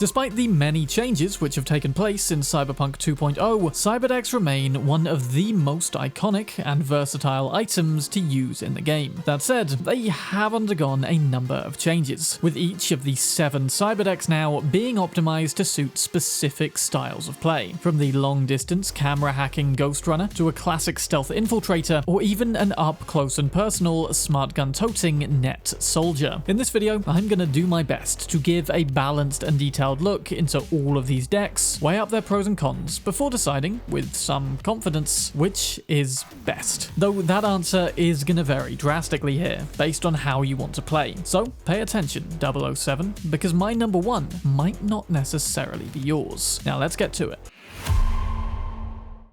Despite the many changes which have taken place in Cyberpunk 2.0, Cyberdecks remain one of the most iconic and versatile items to use in the game. That said, they have undergone a number of changes, with each of the 7 Cyberdecks now being optimized to suit specific styles of play, from the long-distance camera hacking Ghost Runner to a classic stealth infiltrator, or even an up-close and personal smart gun-toting net soldier. In this video, I'm gonna do my best to give a balanced and detailed look into all of these decks, weigh up their pros and cons before deciding, with some confidence, which is best. Though that answer is gonna vary drastically here, based on how you want to play. So pay attention, 007, because my number 1 might not necessarily be yours. Now let's get to it.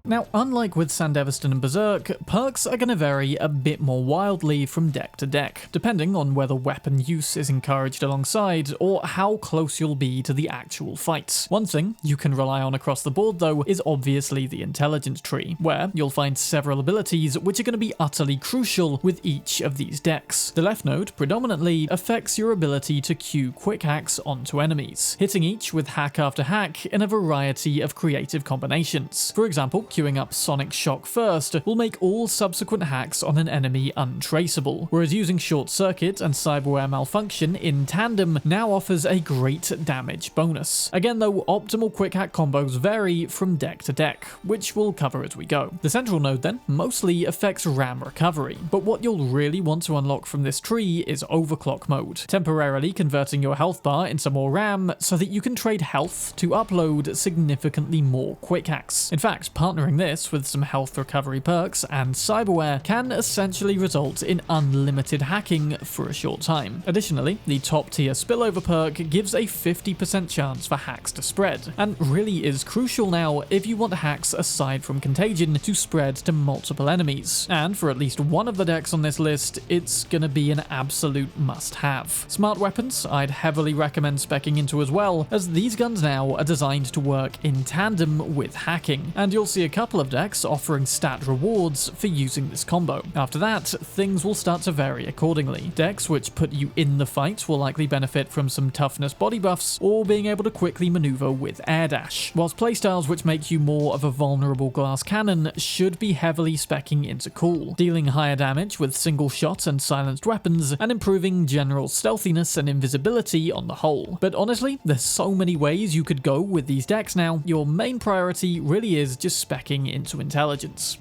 Now, unlike with Sandevistan and Berserk, perks are going to vary a bit more wildly from deck to deck, depending on whether weapon use is encouraged alongside, or how close you'll be to the actual fights. One thing you can rely on across the board though is obviously the intelligence tree, where you'll find several abilities which are going to be utterly crucial with each of these decks. The left node predominantly affects your ability to queue quick hacks onto enemies, hitting each with hack after hack in a variety of creative combinations. For example, queuing up Sonic Shock first will make all subsequent hacks on an enemy untraceable, whereas using Short Circuit and Cyberware Malfunction in tandem now offers a great damage bonus. Again though, optimal quick hack combos vary from deck to deck, which we'll cover as we go. The central node then mostly affects RAM recovery, but what you'll really want to unlock from this tree is overclock mode, temporarily converting your health bar into more RAM so that you can trade health to upload significantly more quick hacks. In fact, partnering this with some health recovery perks and cyberware can essentially result in unlimited hacking for a short time. Additionally, the top tier spillover perk gives a 50% chance for hacks to spread, and really is crucial now if you want hacks aside from contagion to spread to multiple enemies. And for at least one of the decks on this list, it's gonna be an absolute must-have. Smart weapons I'd heavily recommend speccing into as well, as these guns now are designed to work in tandem with hacking, and you'll see a couple of decks offering stat rewards for using this combo. After that, things will start to vary accordingly. Decks which put you in the fight will likely benefit from some toughness body buffs, or being able to quickly maneuver with air dash, whilst playstyles which make you more of a vulnerable glass cannon should be heavily speccing into cool, dealing higher damage with single shot and silenced weapons, and improving general stealthiness and invisibility on the whole. But honestly, there's so many ways you could go with these decks now, your main priority really is just speccing into intelligence.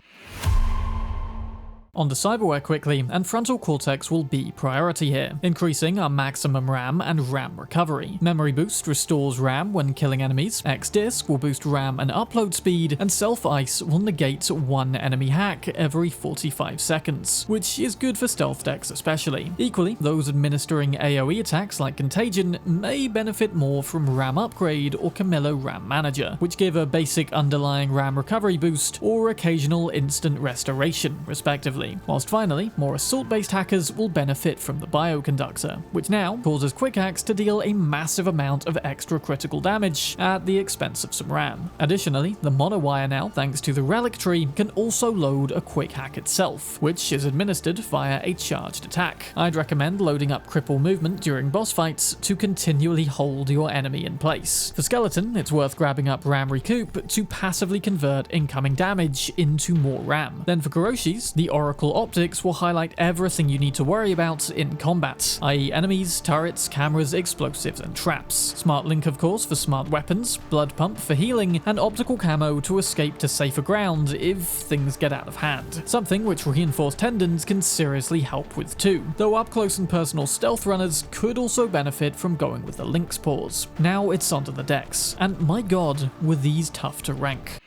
On to cyberware quickly, and frontal cortex will be priority here, increasing our maximum RAM and RAM recovery. Memory boost restores RAM when killing enemies, X-Disk will boost RAM and upload speed, and self-ice will negate one enemy hack every 45 seconds, which is good for stealth decks especially. Equally, those administering AoE attacks like Contagion may benefit more from RAM Upgrade or Camillo RAM Manager, which give a basic underlying RAM recovery boost or occasional instant restoration, respectively. Whilst finally, more assault-based hackers will benefit from the Bioconductor, which now causes quick hacks to deal a massive amount of extra critical damage at the expense of some RAM. Additionally, the monowire now, thanks to the relic tree, can also load a quick hack itself, which is administered via a charged attack. I'd recommend loading up cripple movement during boss fights to continually hold your enemy in place. For Skeleton, it's worth grabbing up RAM Recoup to passively convert incoming damage into more RAM. Then for Kuroshis, the Oracle Optics will highlight everything you need to worry about in combat, i.e. enemies, turrets, cameras, explosives, and traps. Smart Link of course for smart weapons, Blood Pump for healing, and Optical Camo to escape to safer ground if things get out of hand. Something which Reinforced Tendons can seriously help with too, though up close and personal stealth runners could also benefit from going with the Link's Paws. Now it's onto the decks, and my god, were these tough to rank.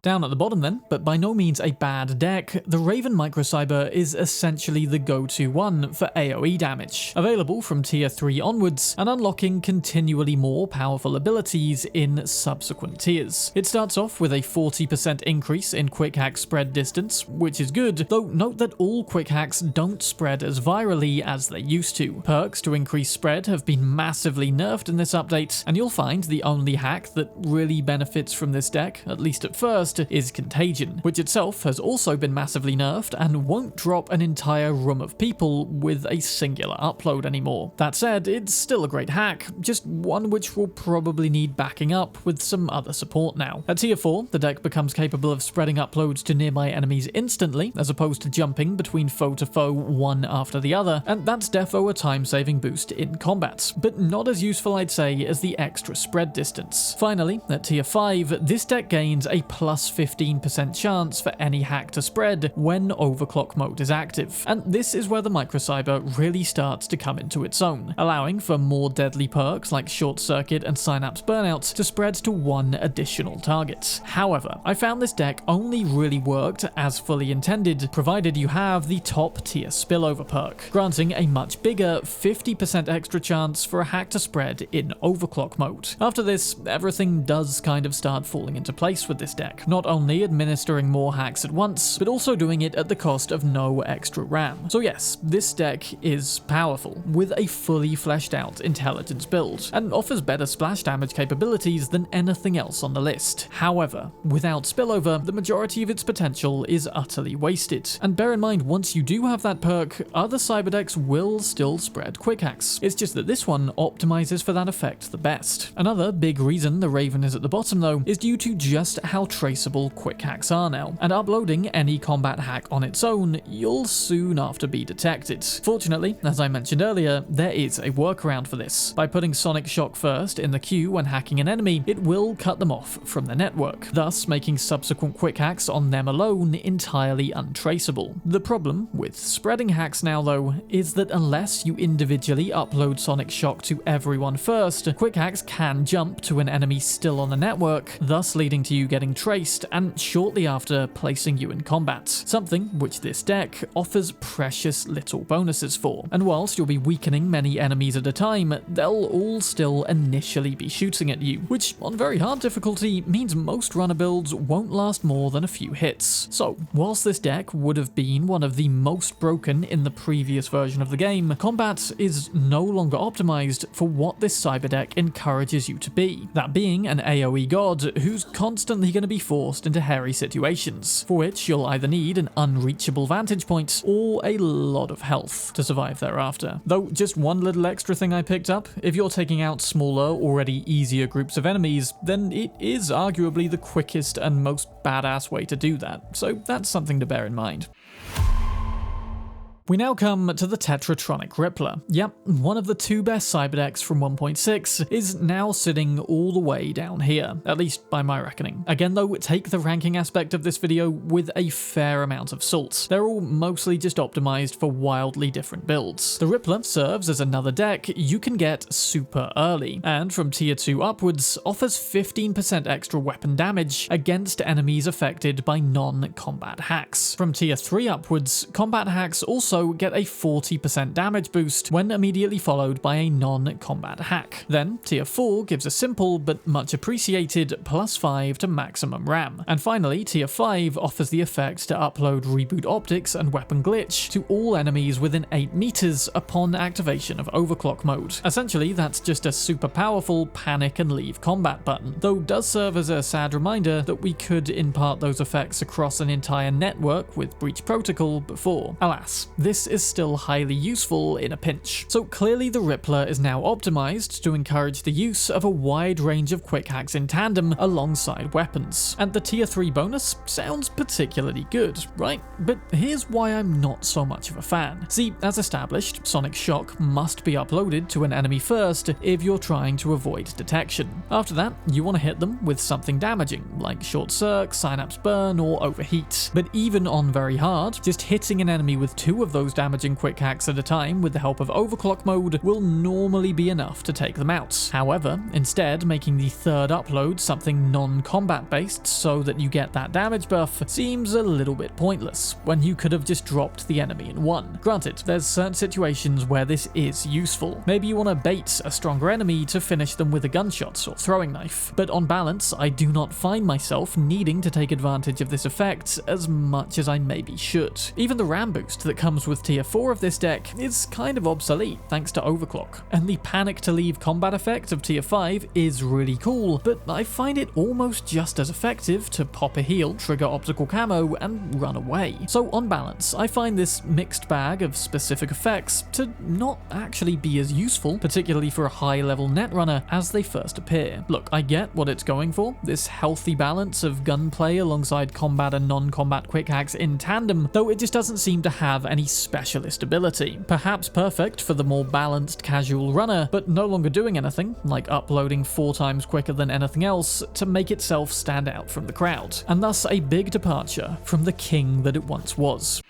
Down at the bottom then, but by no means a bad deck, the Raven Microcyber is essentially the go-to one for AoE damage, available from tier 3 onwards and unlocking continually more powerful abilities in subsequent tiers. It starts off with a 40% increase in quick hack spread distance, which is good, though note that all quick hacks don't spread as virally as they used to. Perks to increase spread have been massively nerfed in this update, and you'll find the only hack that really benefits from this deck, at least at first, first is Contagion, which itself has also been massively nerfed and won't drop an entire room of people with a singular upload anymore. That said, it's still a great hack, just one which will probably need backing up with some other support now. At tier 4, the deck becomes capable of spreading uploads to nearby enemies instantly, as opposed to jumping between foe to foe one after the other, and that's defo a time-saving boost in combat, but not as useful I'd say as the extra spread distance. Finally, at tier 5, this deck gains a plus 15% chance for any hack to spread when overclock mode is active, and this is where the Microcyber really starts to come into its own, allowing for more deadly perks like Short Circuit and Synapse Burnout to spread to one additional target. However, I found this deck only really worked as fully intended, provided you have the top tier spillover perk, granting a much bigger 50% extra chance for a hack to spread in overclock mode. After this, everything does kind of start falling into place with this deck, not only administering more hacks at once, but also doing it at the cost of no extra RAM. So yes, this deck is powerful, with a fully fleshed out intelligence build, and offers better splash damage capabilities than anything else on the list. However, without spillover, the majority of its potential is utterly wasted. And bear in mind, once you do have that perk, other Cyberdecks will still spread quick hacks. It's just that this one optimizes for that effect the best. Another big reason the Raven is at the bottom though is due to just how traceable quick hacks are now, and uploading any combat hack on its own, you'll soon after be detected. Fortunately, as I mentioned earlier, there is a workaround for this. By putting Sonic Shock first in the queue when hacking an enemy, it will cut them off from the network, thus making subsequent quick hacks on them alone entirely untraceable. The problem with spreading hacks now though is that unless you individually upload Sonic Shock to everyone first, quick hacks can jump to an enemy still on the network, thus leading to you getting traced and shortly after placing you in combat, something which this deck offers precious little bonuses for. And whilst you'll be weakening many enemies at a time, they'll all still initially be shooting at you, which on very hard difficulty means most runner builds won't last more than a few hits. So, whilst this deck would have been one of the most broken in the previous version of the game, combat is no longer optimized for what this Cyberdeck encourages you to be, that being an AoE god who's constantly going to be forced into hairy situations, for which you'll either need an unreachable vantage point or a lot of health to survive thereafter. Though, just one little extra thing I picked up, if you're taking out smaller, already easier groups of enemies, then it is arguably the quickest and most badass way to do that, so that's something to bear in mind. We now come to the Tetratronic Rippler. Yep, one of the two best Cyberdecks from 1.6 is now sitting all the way down here, at least by my reckoning. Again though, take the ranking aspect of this video with a fair amount of salt. They're all mostly just optimized for wildly different builds. The Rippler serves as another deck you can get super early, and from tier 2 upwards offers 15% extra weapon damage against enemies affected by non-combat hacks. From tier 3 upwards, combat hacks also get a 40% damage boost when immediately followed by a non-combat hack. Then, tier 4 gives a simple but much appreciated +5 to maximum RAM. And finally, tier 5 offers the effect to upload reboot optics and weapon glitch to all enemies within 8 meters upon activation of overclock mode. Essentially, that's just a super powerful panic and leave combat button, though does serve as a sad reminder that we could impart those effects across an entire network with Breach Protocol before. Alas, this is still highly useful in a pinch. So clearly the Rippler is now optimized to encourage the use of a wide range of quick hacks in tandem alongside weapons. And the tier 3 bonus sounds particularly good, right? But here's why I'm not so much of a fan. See, as established, Sonic Shock must be uploaded to an enemy first if you're trying to avoid detection. After that, you want to hit them with something damaging, like Short Circ, Synapse Burn, or Overheat. But even on very hard, just hitting an enemy with 2 of those damaging quick hacks at a time with the help of overclock mode will normally be enough to take them out. However, instead making the third upload something non-combat based so that you get that damage buff seems a little bit pointless, when you could have just dropped the enemy in one. Granted, there's certain situations where this is useful. Maybe you want to bait a stronger enemy to finish them with a gunshot or throwing knife, but on balance, I do not find myself needing to take advantage of this effect as much as I maybe should. Even the RAM boost that comes comes with tier 4 of this deck is kind of obsolete thanks to overclock, and the panic to leave combat effect of tier 5 is really cool, but I find it almost just as effective to pop a heal, trigger optical camo, and run away. So on balance, I find this mixed bag of specific effects to not actually be as useful, particularly for a high-level netrunner, as they first appear. Look, I get what it's going for, this healthy balance of gunplay alongside combat and non-combat quick hacks in tandem, though it just doesn't seem to have any specialist ability. Perhaps perfect for the more balanced casual runner, but no longer doing anything, like uploading 4 times quicker than anything else, to make itself stand out from the crowd, and thus a big departure from the king that it once was.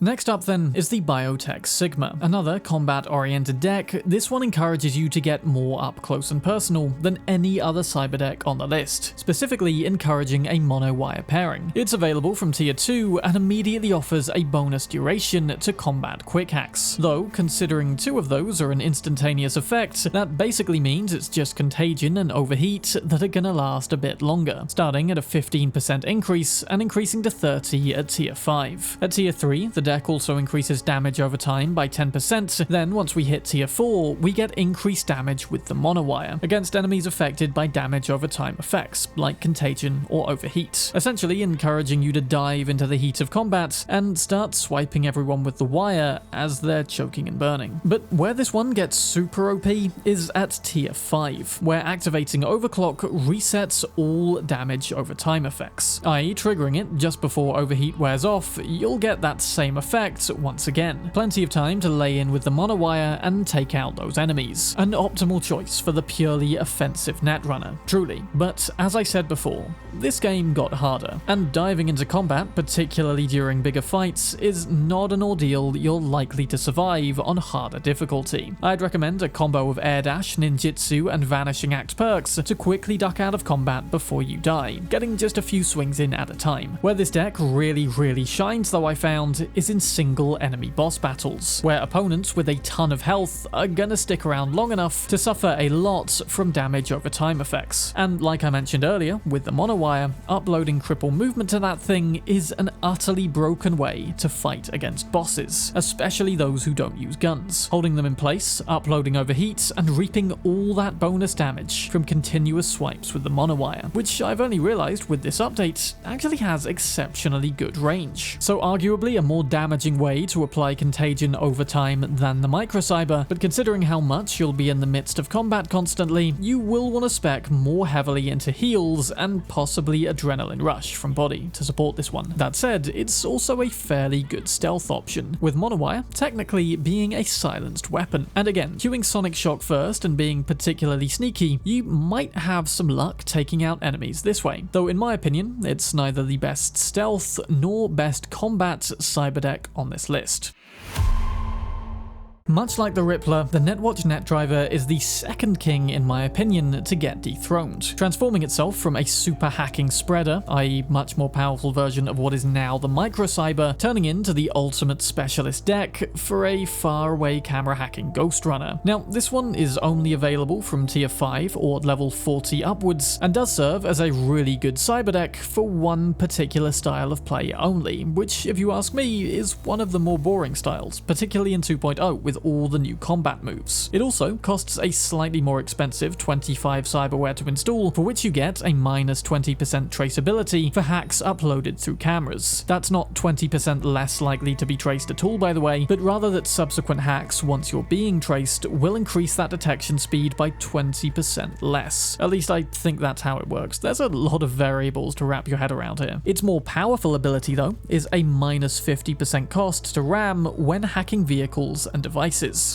Next up then is the Biotech Σ, another combat-oriented deck. This one encourages you to get more up close and personal than any other Cyberdeck on the list, specifically encouraging a mono-wire pairing. It's available from tier 2 and immediately offers a bonus duration to combat quick hacks, though considering 2 of those are an instantaneous effect, that basically means it's just contagion and overheat that are gonna last a bit longer, starting at a 15% increase and increasing to 30 at tier 5. At tier 3, the deck also increases damage over time by 10%, then once we hit tier 4, we get increased damage with the monowire, against enemies affected by damage over time effects, like contagion or overheat, essentially encouraging you to dive into the heat of combat and start swiping everyone with the wire as they're choking and burning. But where this one gets super OP is at tier 5, where activating overclock resets all damage over time effects, i.e. triggering it just before overheat wears off, you'll get that same effect once again. Plenty of time to lay in with the monowire and take out those enemies. An optimal choice for the purely offensive netrunner, truly. But as I said before, this game got harder, and diving into combat, particularly during bigger fights, is not an ordeal you're likely to survive on harder difficulty. I'd recommend a combo of air dash, ninjutsu, and vanishing act perks to quickly duck out of combat before you die, getting just a few swings in at a time. Where this deck really shines though, I found, is in single enemy boss battles, where opponents with a ton of health are gonna stick around long enough to suffer a lot from damage over time effects. And like I mentioned earlier, with the monowire, uploading cripple movement to that thing is an utterly broken way to fight against bosses, especially those who don't use guns. Holding them in place, uploading overheat, and reaping all that bonus damage from continuous swipes with the monowire, which I've only realized with this update actually has exceptionally good range. So arguably a more damaging way to apply contagion over time than the Microcyber, but considering how much you'll be in the midst of combat constantly, you will want to spec more heavily into heals and possibly adrenaline rush from body to support this one. That said, it's also a fairly good stealth option, with monowire technically being a silenced weapon. And again, queuing Sonic Shock first and being particularly sneaky, you might have some luck taking out enemies this way, though in my opinion, it's neither the best stealth nor best combat Cyberdeck on this list. Much like the Rippler, the Netwatch Netdriver is the second king, in my opinion, to get dethroned, transforming itself from a super hacking spreader, i.e. much more powerful version of what is now the Microcyber, turning into the ultimate specialist deck for a faraway camera hacking ghost runner. Now, this one is only available from tier 5 or level 40 upwards, and does serve as a really good Cyberdeck for one particular style of play only, which, if you ask me, is one of the more boring styles, particularly in 2.0 with all the new combat moves. It also costs a slightly more expensive 25 Cyberware to install, for which you get a minus 20% traceability for hacks uploaded through cameras. That's not 20% less likely to be traced at all, by the way, but rather that subsequent hacks, once you're being traced, will increase that detection speed by 20% less. At least I think that's how it works. There's a lot of variables to wrap your head around here. Its more powerful ability, though, is a minus 50% cost to RAM when hacking vehicles and devices.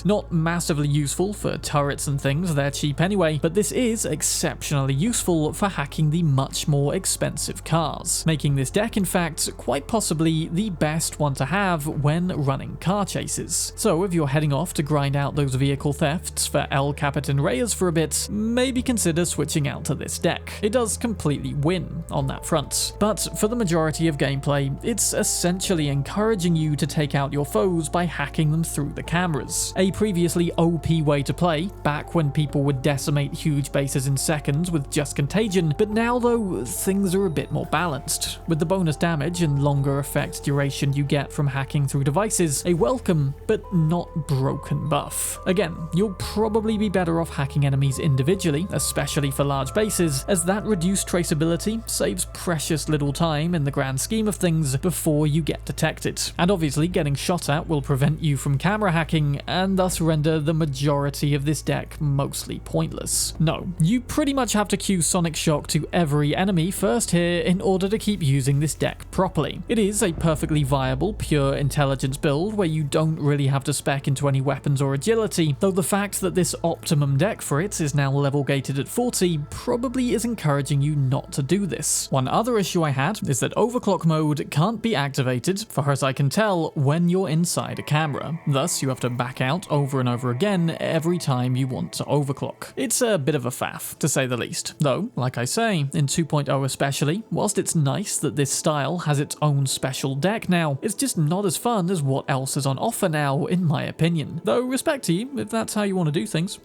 Not massively useful for turrets and things, they're cheap anyway, but this is exceptionally useful for hacking the much more expensive cars, making this deck in fact quite possibly the best one to have when running car chases. So if you're heading off to grind out those vehicle thefts for El Capitan Reyes for a bit, maybe consider switching out to this deck. It does completely win on that front, but for the majority of gameplay, it's essentially encouraging you to take out your foes by hacking them through the camera, cameras. A previously OP way to play, back when people would decimate huge bases in seconds with just contagion, but now though, things are a bit more balanced. With the bonus damage and longer effect duration you get from hacking through devices, a welcome but not broken buff. Again, you'll probably be better off hacking enemies individually, especially for large bases, as that reduced traceability saves precious little time in the grand scheme of things before you get detected. And obviously getting shot at will prevent you from camera hacking and thus render the majority of this deck mostly pointless. No, you pretty much have to cue Sonic Shock to every enemy first here in order to keep using this deck properly. It is a perfectly viable pure intelligence build where you don't really have to spec into any weapons or agility, though the fact that this optimum deck for it is now level gated at 40 probably is encouraging you not to do this. One other issue I had is that overclock mode can't be activated, far as I can tell, when you're inside a camera. Thus, you have to back out over and over again every time you want to overclock. It's a bit of a faff, to say the least. Though, like I say, in 2.0 especially, whilst it's nice that this style has its own special deck now, it's just not as fun as what else is on offer now, in my opinion. Though, respect to you if that's how you want to do things.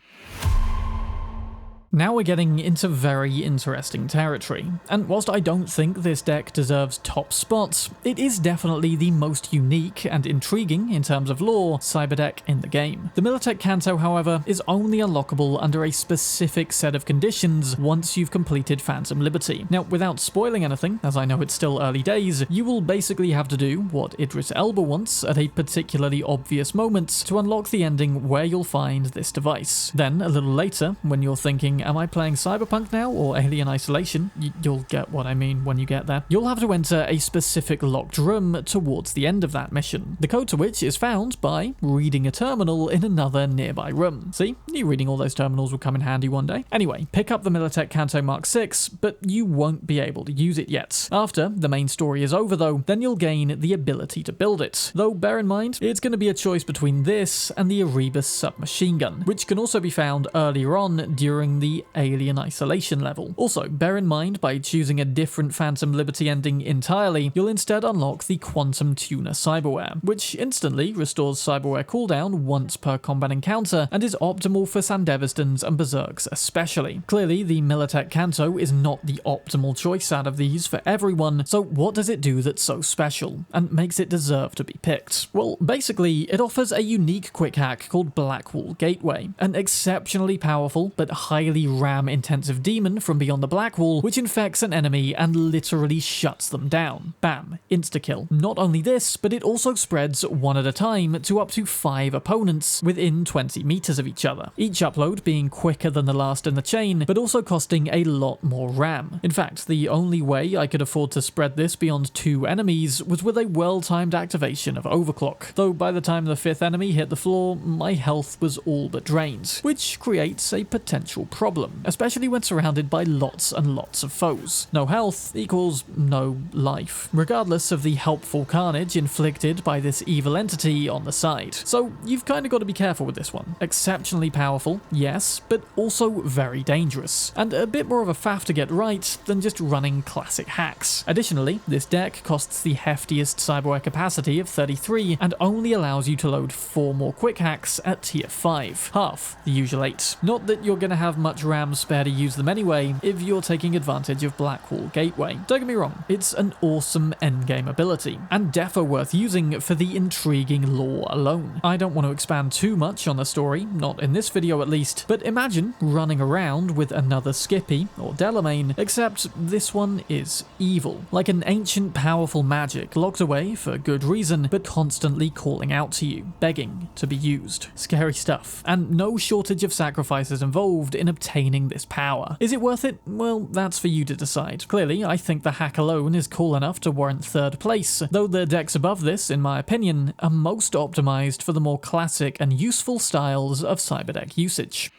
Now we're getting into very interesting territory, and whilst I don't think this deck deserves top spots, it is definitely the most unique and intriguing in terms of lore Cyberdeck in the game. The Militech Canto, however, is only unlockable under a specific set of conditions once you've completed Phantom Liberty. Now, without spoiling anything, as I know it's still early days, you will basically have to do what Idris Elba wants at a particularly obvious moment to unlock the ending where you'll find this device. Then, a little later, when you're thinking, am I playing Cyberpunk now or Alien Isolation? You'll get what I mean when you get there. You'll have to enter a specific locked room towards the end of that mission, the code to which is found by reading a terminal in another nearby room. See, you reading all those terminals will come in handy one day. Anyway, pick up the Militech Canto Mark 6, but you won't be able to use it yet. After the main story is over though, then you'll gain the ability to build it. Though bear in mind, it's going to be a choice between this and the Erebus submachine gun, which can also be found earlier on during the Alien Isolation level. Also, bear in mind, by choosing a different Phantom Liberty ending entirely, you'll instead unlock the Quantum Tuner Cyberware, which instantly restores Cyberware cooldown once per combat encounter and is optimal for Sandevistans and Berserks especially. Clearly, the Militech Canto is not the optimal choice out of these for everyone, so what does it do that's so special and makes it deserve to be picked? Well, basically, it offers a unique quick hack called Blackwall Gateway, an exceptionally powerful but highly RAM-intensive demon from beyond the Blackwall, which infects an enemy and literally shuts them down. Bam, insta-kill. Not only this, but it also spreads one at a time to up to 5 opponents within 20 meters of each other, each upload being quicker than the last in the chain, but also costing a lot more RAM. In fact, the only way I could afford to spread this beyond 2 enemies was with a well-timed activation of overclock, though by the time the 5th enemy hit the floor, my health was all but drained, which creates a potential problem, especially when surrounded by lots and lots of foes. No health equals no life, regardless of the helpful carnage inflicted by this evil entity on the side. So you've kind of got to be careful with this one. Exceptionally powerful, yes, but also very dangerous, and a bit more of a faff to get right than just running classic hacks. Additionally, this deck costs the heftiest Cyberware capacity of 33 and only allows you to load 4 more quick hacks at tier 5, half the usual 8. Not that you're going to have much RAM spare to use them anyway if you're taking advantage of Blackwall Gateway. Don't get me wrong, it's an awesome endgame ability, and defo worth using for the intriguing lore alone. I don't want to expand too much on the story, not in this video at least, but imagine running around with another Skippy or Delamain, except this one is evil, like an ancient powerful magic locked away for good reason, but constantly calling out to you, begging to be used. Scary stuff, and no shortage of sacrifices involved in obtaining this power. Is it worth it? Well, that's for you to decide. Clearly, I think the hack alone is cool enough to warrant 3rd place, though the decks above this, in my opinion, are most optimized for the more classic and useful styles of Cyberdeck usage.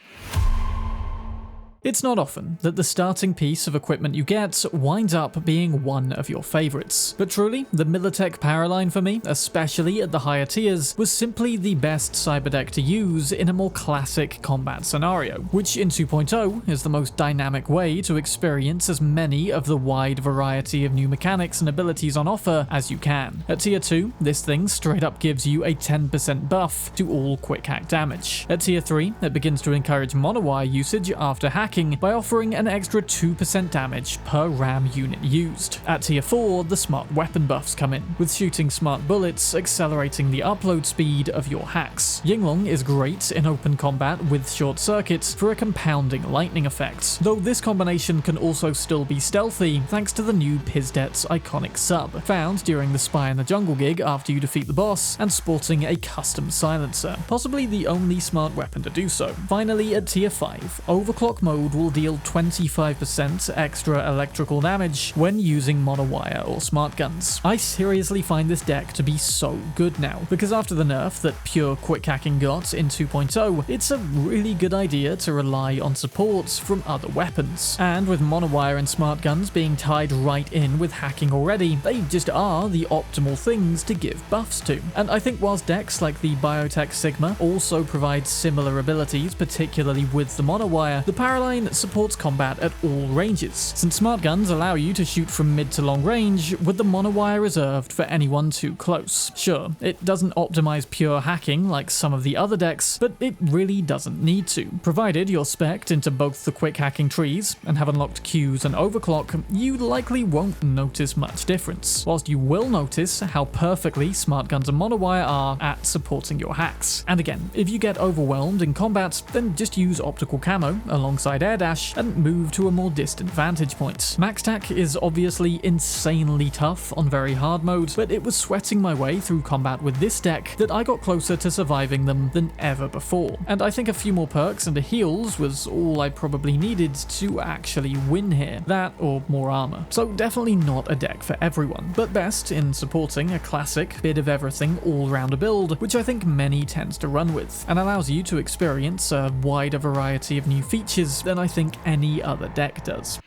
It's not often that the starting piece of equipment you get winds up being one of your favorites, but truly, the Militech Paraline for me, especially at the higher tiers, was simply the best Cyberdeck to use in a more classic combat scenario, which in 2.0 is the most dynamic way to experience as many of the wide variety of new mechanics and abilities on offer as you can. At tier 2, this thing straight up gives you a 10% buff to all quick hack damage. At tier 3, it begins to encourage monowire usage after hacking by offering an extra 2% damage per RAM unit used. At tier 4, the smart weapon buffs come in, with shooting smart bullets accelerating the upload speed of your hacks. Yinglong is great in open combat with short circuits for a compounding lightning effect, though this combination can also still be stealthy thanks to the new Pizdet's iconic sub, found during the Spy in the Jungle gig after you defeat the boss, and sporting a custom silencer, possibly the only smart weapon to do so. Finally, at tier 5, overclock mode will deal 25% extra electrical damage when using monowire or smart guns. I seriously find this deck to be so good now, because after the nerf that pure quick hacking got in 2.0, it's a really good idea to rely on supports from other weapons. And with monowire and smart guns being tied right in with hacking already, they just are the optimal things to give buffs to. And I think whilst decks like the Biotech Σ also provide similar abilities, particularly with the monowire, the Paraline supports combat at all ranges, since smart guns allow you to shoot from mid to long range, with the monowire reserved for anyone too close. Sure, it doesn't optimize pure hacking like some of the other decks, but it really doesn't need to. Provided you're spec'd into both the quick hacking trees and have unlocked Qs and overclock, you likely won't notice much difference, whilst you will notice how perfectly smart guns and monowire are at supporting your hacks. And again, if you get overwhelmed in combat, then just use optical camo alongside air dash and move to a more distant vantage point. Max tac is obviously insanely tough on very hard mode, but it was sweating my way through combat with this deck that I got closer to surviving them than ever before. And I think a few more perks and a heals was all I probably needed to actually win here. That or more armor. So definitely not a deck for everyone, but best in supporting a classic bit of everything all-rounder build, which I think many tends to run with, and allows you to experience a wider variety of new features than I think any other deck does.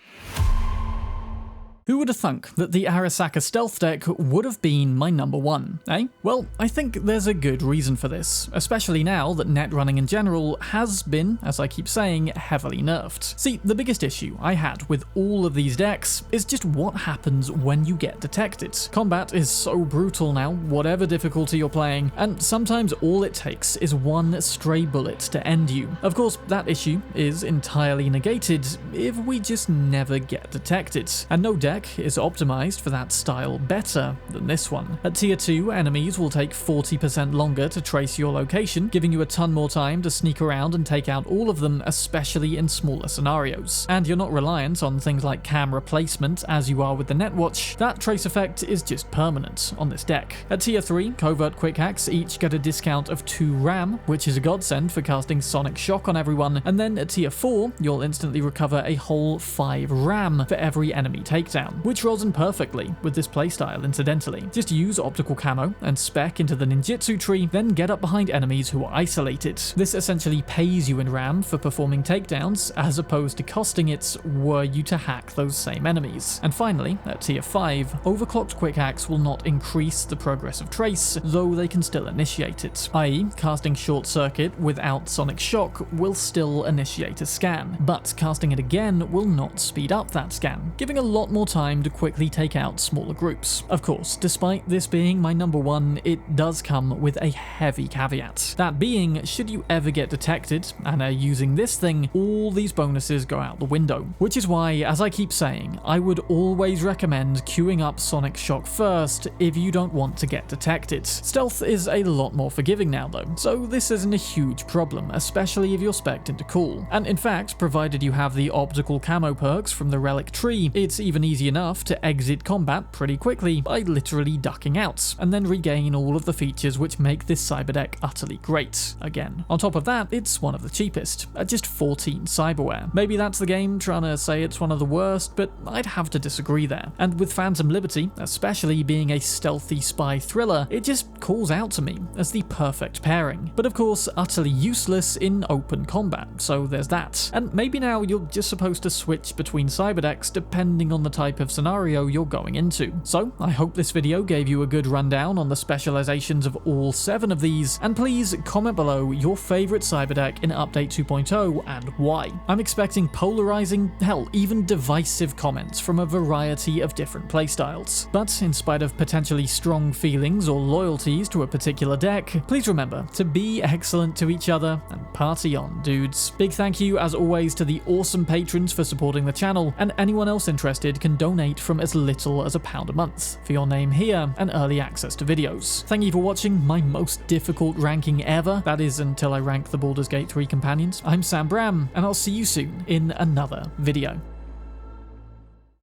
Who would have thunk that the Arasaka stealth deck would have been my number one, eh? Well, I think there's a good reason for this, especially now that net running in general has been, as I keep saying, heavily nerfed. See, the biggest issue I had with all of these decks is just what happens when you get detected. Combat is so brutal now, whatever difficulty you're playing, and sometimes all it takes is one stray bullet to end you. Of course, that issue is entirely negated if we just never get detected, and no deck is optimized for that style better than this one. At tier 2, enemies will take 40% longer to trace your location, giving you a ton more time to sneak around and take out all of them, especially in smaller scenarios. And you're not reliant on things like camera placement as you are with the Netwatch. That trace effect is just permanent on this deck. At tier 3, covert quick hacks each get a discount of 2 RAM, which is a godsend for casting Sonic Shock on everyone, and then at tier 4, you'll instantly recover a whole 5 RAM for every enemy takedown, which rolls in perfectly with this playstyle incidentally. Just use optical camo and spec into the ninjutsu tree, then get up behind enemies who are isolated. This essentially pays you in RAM for performing takedowns, as opposed to costing it were you to hack those same enemies. And finally, at tier 5, overclocked quick hacks will not increase the progressive trace, though they can still initiate it, i.e. casting short circuit without sonic shock will still initiate a scan, but casting it again will not speed up that scan, giving a lot more time to quickly take out smaller groups. Of course, despite this being my number one, it does come with a heavy caveat. That being, should you ever get detected and are using this thing, all these bonuses go out the window. Which is why, as I keep saying, I would always recommend queuing up Sonic Shock first if you don't want to get detected. Stealth is a lot more forgiving now though, so this isn't a huge problem, especially if you're spec'd into cool. And in fact, provided you have the optical camo perks from the relic tree, it's even easier easy enough to exit combat pretty quickly by literally ducking out, and then regain all of the features which make this Cyberdeck utterly great again. On top of that, it's one of the cheapest, at just 14 Cyberware. Maybe that's the game trying to say it's one of the worst, but I'd have to disagree there. And with Phantom Liberty, especially being a stealthy spy thriller, it just calls out to me as the perfect pairing. But of course, utterly useless in open combat, so there's that. And maybe now you're just supposed to switch between Cyberdecks depending on the type of scenario you're going into. So I hope this video gave you a good rundown on the specializations of all 7 of these, and please comment below your favorite Cyberdeck in Update 2.0 and why. I'm expecting polarizing, hell, even divisive comments from a variety of different playstyles. But in spite of potentially strong feelings or loyalties to a particular deck, please remember to be excellent to each other and party on, dudes. Big thank you as always to the awesome patrons for supporting the channel, and anyone else interested can donate from as little as £1 a month for your name here and early access to videos. Thank you for watching my most difficult ranking ever, that is until I rank the Baldur's Gate 3 companions. I'm Bram, and I'll see you soon in another video.